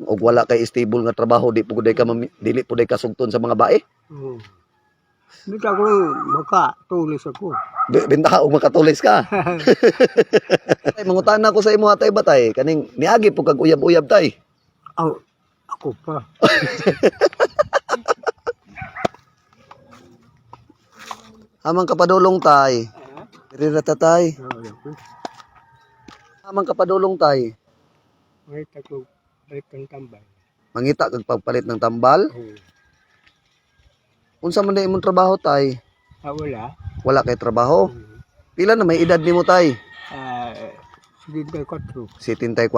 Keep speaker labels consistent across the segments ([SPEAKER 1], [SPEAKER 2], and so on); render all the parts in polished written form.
[SPEAKER 1] Og wala kay stable nga trabaho, dili puday ka sugton sa mga bae.
[SPEAKER 2] Hindi ako makatulis ako.
[SPEAKER 1] Bintaha og makatulis ka. Tay mangutana ko sa imo atay batay, kaning niagi po kag uyab-uyab tay.
[SPEAKER 2] Ako pa.
[SPEAKER 1] Amang kapadulong tay. Diri ra ta tay. Amang kapadulong tay.
[SPEAKER 2] May tako balik ng tambay.
[SPEAKER 1] Mangita kag pagpalit ng tambal. Unsa man imong trabaho tay?
[SPEAKER 2] Wala.
[SPEAKER 1] Wala kay trabaho. Pila na may edad nimo tay?
[SPEAKER 2] 74.
[SPEAKER 1] 74.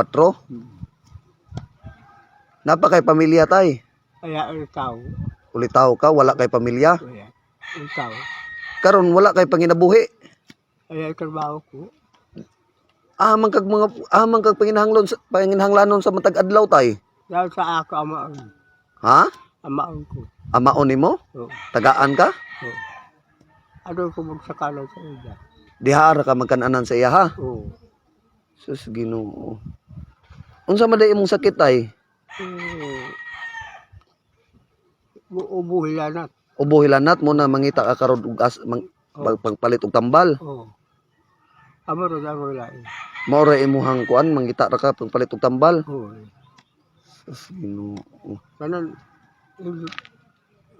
[SPEAKER 1] Napa kay pamilya tay?
[SPEAKER 2] Kaya ang tao.
[SPEAKER 1] Ulitaw ka, wala kay pamilya.
[SPEAKER 2] Kaya ang tao.
[SPEAKER 1] Karon wala kay panginabuhi.
[SPEAKER 2] Kaya ang trabaho ko.
[SPEAKER 1] Amang kag panginahanglanon sa matag adlaw tay.
[SPEAKER 2] Dahil sa ako amaon.
[SPEAKER 1] Ha?
[SPEAKER 2] Amaon ko.
[SPEAKER 1] Amaon nimo?
[SPEAKER 2] Oo.
[SPEAKER 1] Tagaan ka?
[SPEAKER 2] Oo. Ano ko magsakalaw sa iya?
[SPEAKER 1] Diha ra ka magkan-anan sa iya ha.
[SPEAKER 2] Oo.
[SPEAKER 1] Sus Ginoo. Unsa man day imong sakit tay?
[SPEAKER 2] Ubuhilanat.
[SPEAKER 1] Ubo-hilanat mo na mangita ka karon og pagpalit og tambal.
[SPEAKER 2] Oo. Amaro na mo lain.
[SPEAKER 1] Mao ra imuhang kuan mangita ra ka pagpalit og tambal.
[SPEAKER 2] Oo.
[SPEAKER 1] Sus Ginoo.
[SPEAKER 2] Kanan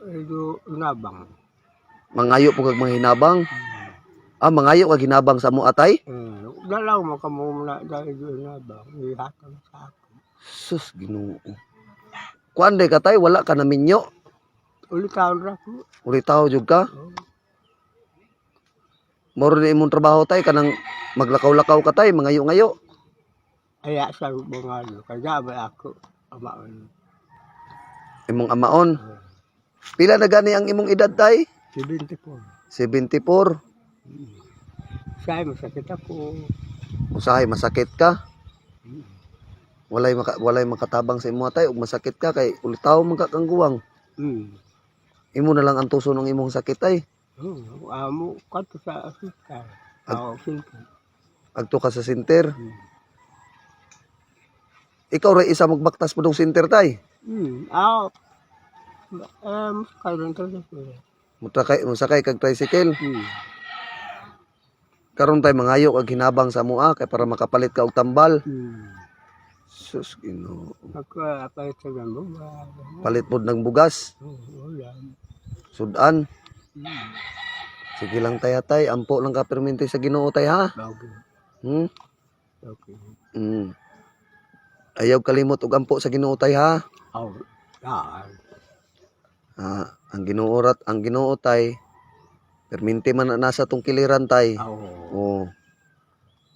[SPEAKER 2] ito nabang.
[SPEAKER 1] Mangayo po kag mahinabang. Mangayo kag hinabang sa mo atay?
[SPEAKER 2] Dalaw mo ka muna dahil ito nabang. Ihatang sa ako.
[SPEAKER 1] Sus Ginoo. Kuan day ka tay wala ka na minyo.
[SPEAKER 2] Ulitaw ra ko.
[SPEAKER 1] Ulitaw jud ka. Moro ni imong trabaho tay kanang maglakaw-lakaw ka tay mangayo-ngayo.
[SPEAKER 2] Kaya sa bungalo. Kaya ba ako amaon.
[SPEAKER 1] Imong amaon. Pila na gani ang imong edad tay?
[SPEAKER 2] 74.
[SPEAKER 1] 74.
[SPEAKER 2] Siya masakit ako.
[SPEAKER 1] Usahay masakit ka. Walay makatabang sa imo tay ug masakit ka kay ulitaw man ka kang guwang. Imo na lang ang tuso ng imong sakit tay.
[SPEAKER 2] Amo kato sa asika. Sinter.
[SPEAKER 1] Agto ka sa sinter. Ikaw ra isa magbaktas padung sinter tay.
[SPEAKER 2] Kailan to
[SPEAKER 1] Musakay kag tricycle. Karon tay mangayo kag hinabang sa mua kay para makapalit ka og tambal. Sus Ginoo.
[SPEAKER 2] Palit sa gambo.
[SPEAKER 1] Palit pod ng bugas. Sudan. Sige lang tay, ampo lang ka permente sa Ginoo tay ha.
[SPEAKER 2] Okay.
[SPEAKER 1] Ayaw kalimot og ampo sa Ginoo tay ha. Ang Ginoo tay permente man na nasa tong kiliran tay. Oo.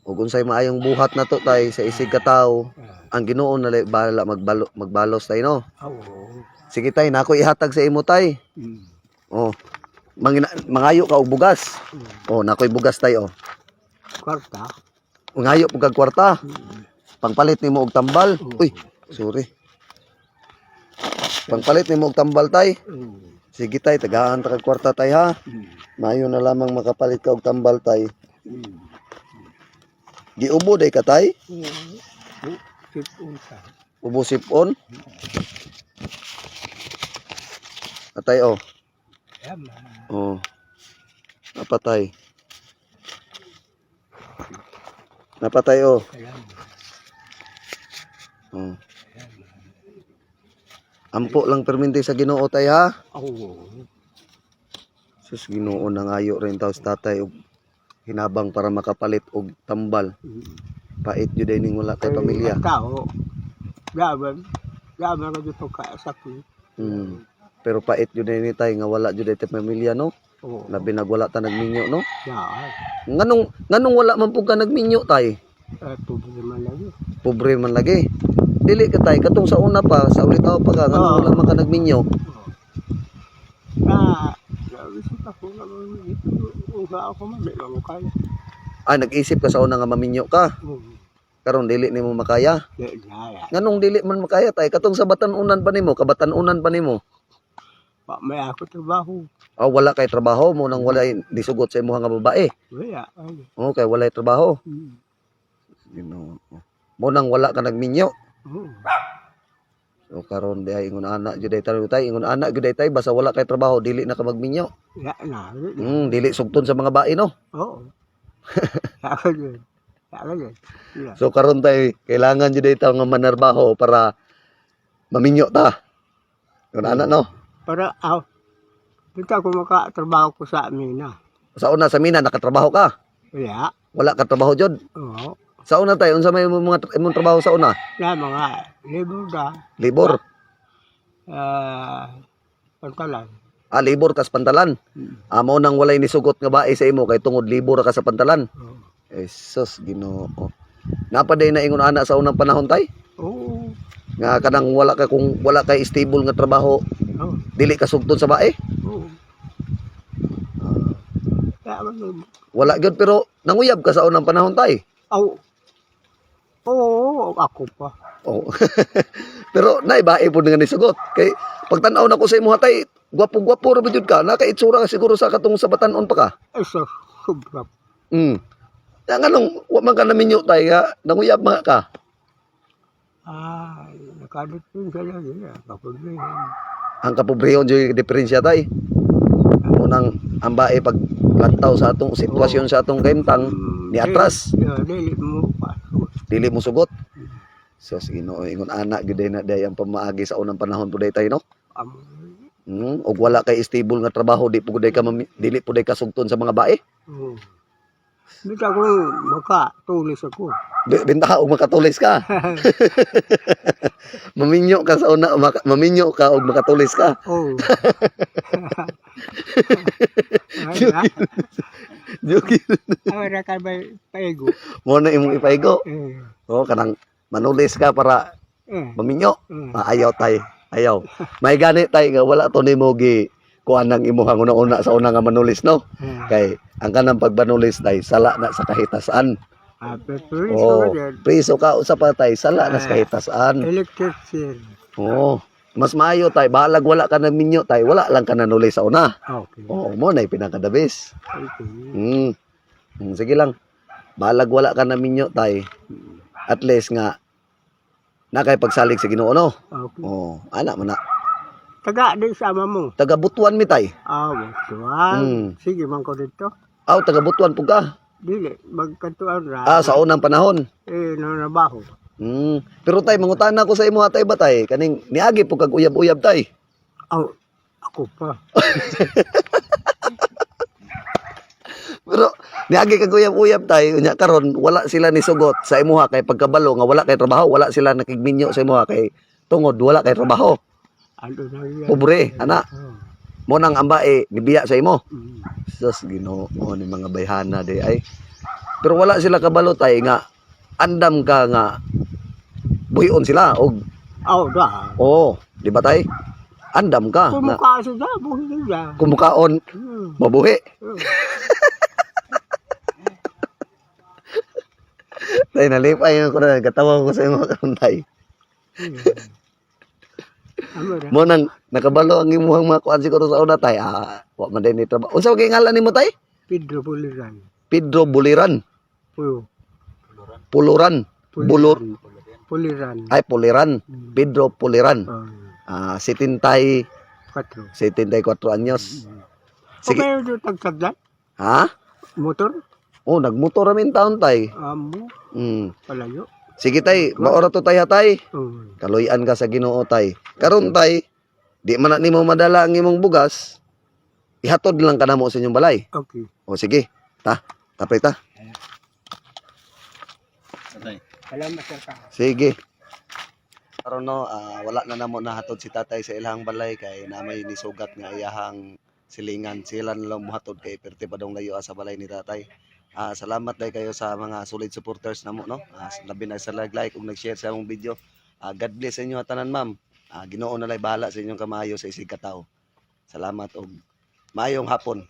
[SPEAKER 1] Ug unsay maayong buhat na to tay sa isig ka tawo, ang Ginoo na bahala magbalos tay no. Sige tay, nako ihatag sa imo tay. Mangayo ka og bugas. Nakoy bugas tay
[SPEAKER 2] Kwarta.
[SPEAKER 1] Mangayo pug kag kwarta. Pangpalit nimo og tambal. Uy, sorry. Pangpalit nimo og tambal tay. Sige tay, tagaan ta kag kwarta tay ha. Mayo na lamang makapalit ka og tambal tay. Giubo day ka tay? Ubo sipon? Atay Napatay. Napatay Ampo lang permente sa Ginoo tay ha. Sus Ginoo nangayo rin taos tatay og hinabang para makapalit og tambal. Pait jud ning wala tay pamilya.
[SPEAKER 2] Tao. Gaban ka dito ka sakit.
[SPEAKER 1] Pero pait jud ni tay nga wala jud tay pamilya no. Labi nagwala ta nagminyo no. Nganong wala man pug ka nagminyo tay? Pobre man lagi. Dili ka tay katong sa una pa sa ulitaw pa ka nganong wala man ka nagminyo. Nag-isip ka sa una nga maminyo ka. Karon dili nimo makaya. Nganong dili man makaya tay katong sa batan-unan pa nimo, kabatan-unan pa nimo.
[SPEAKER 2] May ako trabaho.
[SPEAKER 1] Wala kay trabaho mo nang wala disugot sa imong nga babae.
[SPEAKER 2] Wala.
[SPEAKER 1] Okay, wala trabaho. Mo nang wala ka nagminyo. Pero karon di ay ingon anak jud tay tay, ingon anak jud tay basta wala kay trabaho dili na ka magminyo.
[SPEAKER 2] Ya na.
[SPEAKER 1] Dili sugton sa mga bae no.
[SPEAKER 2] Oo. Saka yun. Saka yun. Yeah.
[SPEAKER 1] So karon tay kailangan jud tay nga manarbaho para maminyo ta. Ingon anak no.
[SPEAKER 2] Para, dito ako makatrabaho ko sa Mina.
[SPEAKER 1] Sa una sa mina nakatrabaho ka.
[SPEAKER 2] Yeah.
[SPEAKER 1] Wala ka trabaho jud.
[SPEAKER 2] Oo.
[SPEAKER 1] Sa una tay unsa may mga imong trabaho sa una?
[SPEAKER 2] Na mga libuda.
[SPEAKER 1] Libor.
[SPEAKER 2] Pantalan.
[SPEAKER 1] Libor kas pantalan. Amo nang walay nisugot nga bae sa imo kay tungod libor ka sa pantalan.
[SPEAKER 2] Oo.
[SPEAKER 1] Jesus Ginoo. Napaday na ingon ana sa unang panahon tay?
[SPEAKER 2] Oo.
[SPEAKER 1] Nga kanang wala ka kung wala kay stable nga trabaho,
[SPEAKER 2] Oo.
[SPEAKER 1] dili ka sugton sa bae.
[SPEAKER 2] Oo. Kaya man.
[SPEAKER 1] Wala gyud pero nanguyab ka sa unang panahon tay.
[SPEAKER 2] Oo, ako pa.
[SPEAKER 1] Oh. Pero nay bae po nga nisugot. Kay pagtan-aw nako sa imo tay, gwapo-gwapo ra jud ka. Nakaitsura ka siguro sa katong sa batanon pa ka.
[SPEAKER 2] Ay, sobra.
[SPEAKER 1] Ya nganong wa man ka naminyo tay nga nanguyab mga ka.
[SPEAKER 2] Nakadit yun sa lagi na. Kapulihan.
[SPEAKER 1] Ang kapobrehon jud diferensya tay. Unang ang bae pag lantaw sa atong sitwasyon sa atong kaimtang ni atras.
[SPEAKER 2] Dili mo pa.
[SPEAKER 1] Dili mo sugot. So Ginoo ingon anak gyud na day ang pamaagi sa unang panahon puday tay no. Og wala kay stable nga trabaho di puday ka dili puday ka sugton sa mga bae.
[SPEAKER 2] Dito ako makatulis ako.
[SPEAKER 1] Binta og makatulis ka. Maminyo ka sa una maminyo ka og makatulis ka.
[SPEAKER 2] Oo.
[SPEAKER 1] Joke.
[SPEAKER 2] Awara ka ba paigo?
[SPEAKER 1] Mo na imong ipaigo.
[SPEAKER 2] Eh.
[SPEAKER 1] Oh kanang manulis ka para maminyo. Ayaw tay. Ayaw. May gani tay nga wala to nimo gi kuan nang imong una sa una nga manulis no. Kay ang kanang pagbanulis tay sala na sa kahitasan. Priso ka usa pa tay sala na sa kahitasan.
[SPEAKER 2] Electrician.
[SPEAKER 1] Mas maayo tay balag wala ka na minyo tay wala lang ka nanulis sa una.
[SPEAKER 2] Okay.
[SPEAKER 1] Mo na pinakadabis.
[SPEAKER 2] Okay.
[SPEAKER 1] Sige lang. Balag wala ka na minyo tay. At least nga nakay pagsalig sa Ginoo no.
[SPEAKER 2] Okay.
[SPEAKER 1] Ana man na.
[SPEAKER 2] Taga din sama mo.
[SPEAKER 1] Taga Butuan mi tay.
[SPEAKER 2] Butuan. Sige man ko dito.
[SPEAKER 1] Taga Butuan pug ka.
[SPEAKER 2] Dili, magkatuan ra.
[SPEAKER 1] Sa unang panahon.
[SPEAKER 2] Nanabaho.
[SPEAKER 1] Pero tay mangutana ko sa imo tay ba tay kaning niagi pug kag uyab-uyab tay.
[SPEAKER 2] Ako pa.
[SPEAKER 1] Pero niagi kag uyab-uyab tay unya karon wala sila ni sugot sa imuha kay pagkabalo nga wala kay trabaho, wala sila nakigminyo sa imuha kay tungod wala kay trabaho.
[SPEAKER 2] Ano na yan?
[SPEAKER 1] Pobre ana. Mo nang ambae gibiya sa imo. Sus Ginoo ni mga bayhana day ay. Pero wala sila kabalo tay nga andam ka nga buyon sila og di ba tay? Andam ka.
[SPEAKER 2] Kumukha sila, buhay nila.
[SPEAKER 1] Kumukaon mabuhi. Tay nalipay ko na katawa ko sa imo karon tay. Mo nang nakabalo ang imuhang mga kuan siguro sa una tay. Wa man din ni trabaho. Unsa kay ngalan nimo tay?
[SPEAKER 2] Pedro Buliran.
[SPEAKER 1] Pedro Buliran. Puluran.
[SPEAKER 2] Puliran.
[SPEAKER 1] Ay Puliran. Pedro Puliran. 74 anyos. Sige.
[SPEAKER 2] Okay, ito tagsagdan?
[SPEAKER 1] Ha?
[SPEAKER 2] Motor?
[SPEAKER 1] Nagmotor ramin taon tay.
[SPEAKER 2] Palayo.
[SPEAKER 1] Sige tay, maora to tay hatay. Kaluyan ka sa Ginoo tay. Karon tay, di man na nimo madala ang imong bugas. Ihatod lang ka namo sa inyong balay.
[SPEAKER 2] Okay.
[SPEAKER 1] Sige. Tapay ta.
[SPEAKER 2] Salamat sir ka.
[SPEAKER 1] Sige. Karon no, wala na namo nahatod si tatay sa ilahang balay kay namay nisugat nga iyahang silingan. Sila na lang muhatod kay perti padong layo sa balay ni tatay. Salamat day kayo sa mga solid supporters namo no. Labi na sa like ug nag-share sa among video. God bless sa inyo tanan ma'am. Ginoo na lay bahala sa inyong kamayo sa isig katao. Salamat og maayong hapon.